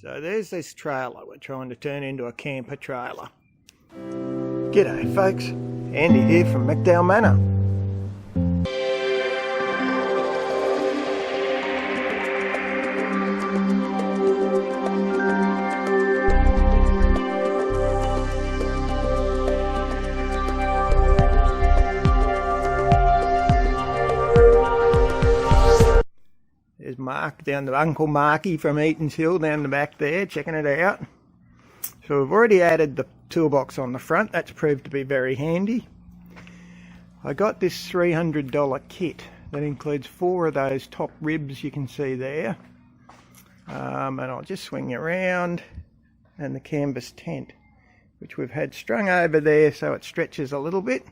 So there's this trailer we're trying to turn into a camper trailer. G'day folks, Andy here from McDowall Manor. There's Mark down the Uncle Marky from Eaton's Hill down the back there, checking it out. So we've already added the toolbox on the front. That's proved to be very handy. I got this $300 kit that includes 4 of those top ribs you can see there. And I'll just swing you around, and the canvas tent, which we've had strung over there so it stretches a little bit.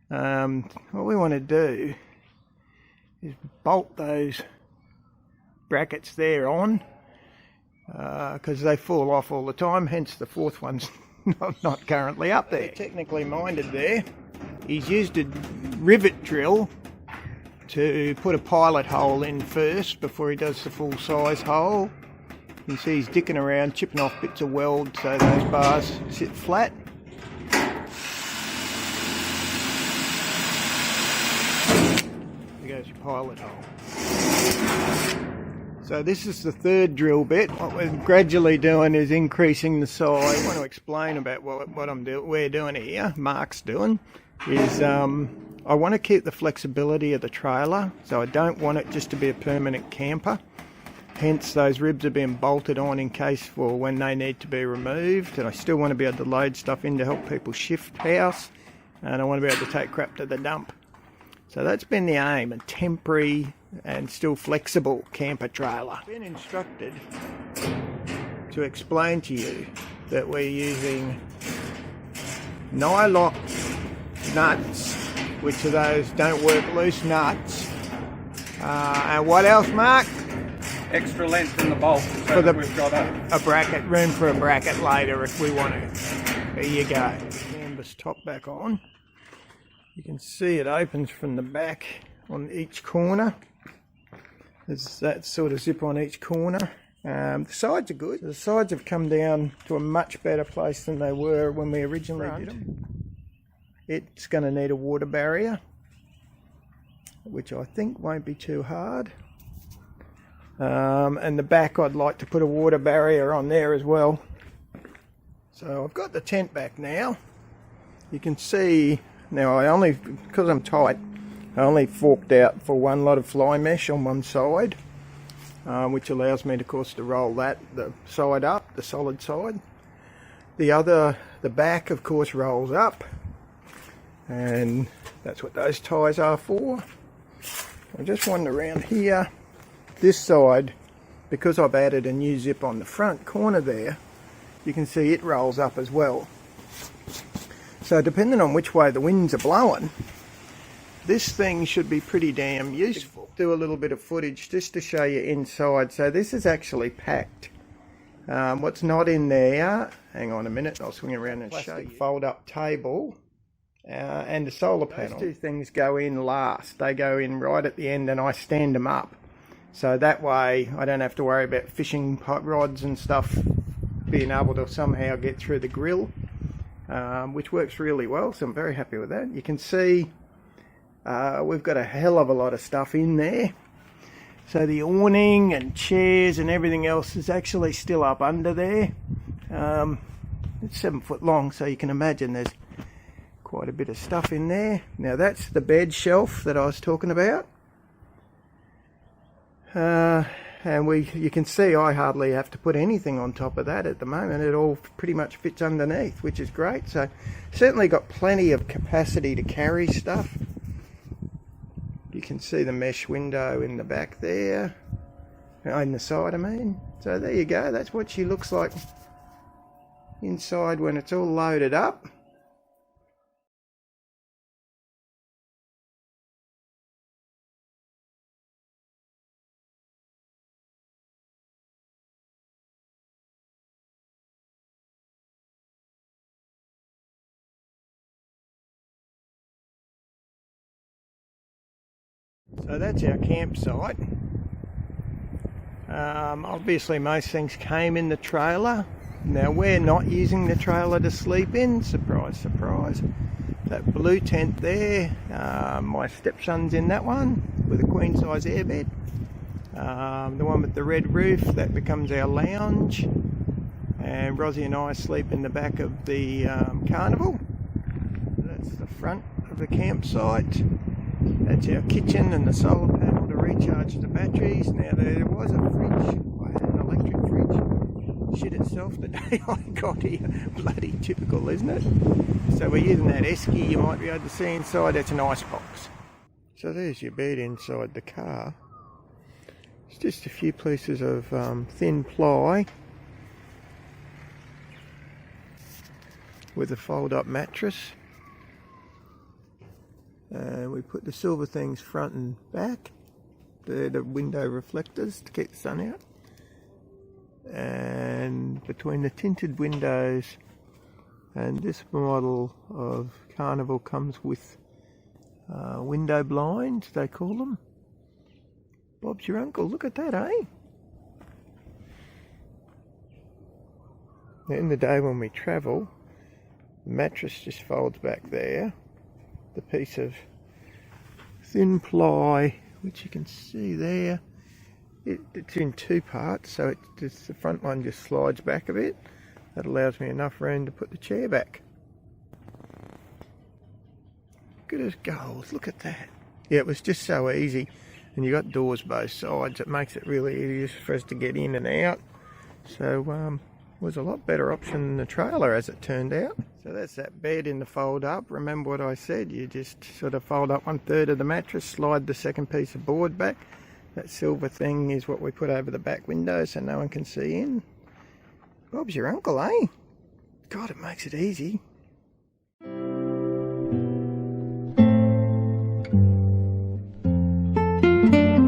What we want to do is bolt those brackets there on, because they fall off all the time, hence the 4th one's not currently up there. Technically minded there. He's used a rivet drill to put a pilot hole in first before he does the full size hole. You can see he's dicking around, chipping off bits of weld so those bars sit flat. There goes your pilot hole. So this is the 3rd drill bit. What we're gradually doing is increasing the size. I want to explain about what we're doing here, Mark's doing, is I want to keep the flexibility of the trailer, so I don't want it just to be a permanent camper. Hence those ribs are being bolted on in case for when they need to be removed, and I still want to be able to load stuff in to help people shift house, and I want to be able to take crap to the dump. So that's been the aim, a temporary and still flexible camper trailer. I've been instructed to explain to you that we're using nylock nuts, which are those don't work loose nuts. And what else, Mark? Extra length in the bolt, so that we've got a bracket, room for a bracket later if we want to. There you go. Canvas top back on. You can see it opens from the back on each corner. There's that sort of zip on each corner. The sides are good. The sides have come down to a much better place than they were when we originally did them. It's going to need a water barrier, which I think won't be too hard. And the back, I'd like to put a water barrier on there as well. So I've got the tent back now. You can see now because I'm tight, I only forked out for one lot of fly mesh on one side, which allows me, of course, to roll the side up, the solid side. The back, of course, rolls up, and that's what those ties are for. I just wander around here. This side, because I've added a new zip on the front corner there, you can see it rolls up as well. So depending on which way the winds are blowing, this thing should be pretty damn useful. Do a little bit of footage just to show you inside. So this is actually packed. What's not in there, hang on a minute, I'll swing around and show you. Fold-up table and the solar panel. Those 2 things go in last. They go in right at the end, and I stand them up. So that way I don't have to worry about fishing rods and stuff being able to somehow get through the grill, which works really well, so I'm very happy with that. You can see we've got a hell of a lot of stuff in there. So the awning and chairs and everything else is actually still up under there. It's 7 foot long, so you can imagine there's quite a bit of stuff in there. Now that's the bed shelf that I was talking about. And you can see I hardly have to put anything on top of that at the moment. It all pretty much fits underneath, which is great. So certainly got plenty of capacity to carry stuff. You can see the mesh window in the back there, in the side I mean. So there you go, that's what she looks like inside when it's all loaded up. So that's our campsite. Obviously most things came in the trailer. Now we're not using the trailer to sleep in, surprise surprise. That blue tent there, my stepson's in that one with a queen size airbed. The one with the red roof, that becomes our lounge, and Rosie and I sleep in the back of the carnival. That's the front of the campsite. That's our kitchen and the solar panel to recharge the batteries. Now there was a fridge, I had an electric fridge, shit itself the day I got here. Bloody typical, isn't it? So we're using that esky you might be able to see inside. That's an ice box. So there's your bed inside the car. It's just a few pieces of thin ply with a fold-up mattress. And we put the silver things front and back. They're the window reflectors to keep the sun out. And between the tinted windows and this model of Carnival comes with window blinds, they call them. Bob's your uncle, look at that, eh? In the day when we travel, the mattress just folds back there. The piece of thin ply, which you can see there, it's in two parts, so the front one just slides back a bit. That allows me enough room to put the chair back. Good as gold, look at that. Yeah, it was just so easy, and you got doors both sides. It makes it really easy for us to get in and out. So was a lot better option than the trailer, as it turned out. So that's that bed in the fold up. Remember what I said, you just sort of fold up 1/3 of the mattress, slide the second piece of board back. That silver thing is what we put over the back window so no one can see in. Bob's your uncle, eh? God, it makes it easy.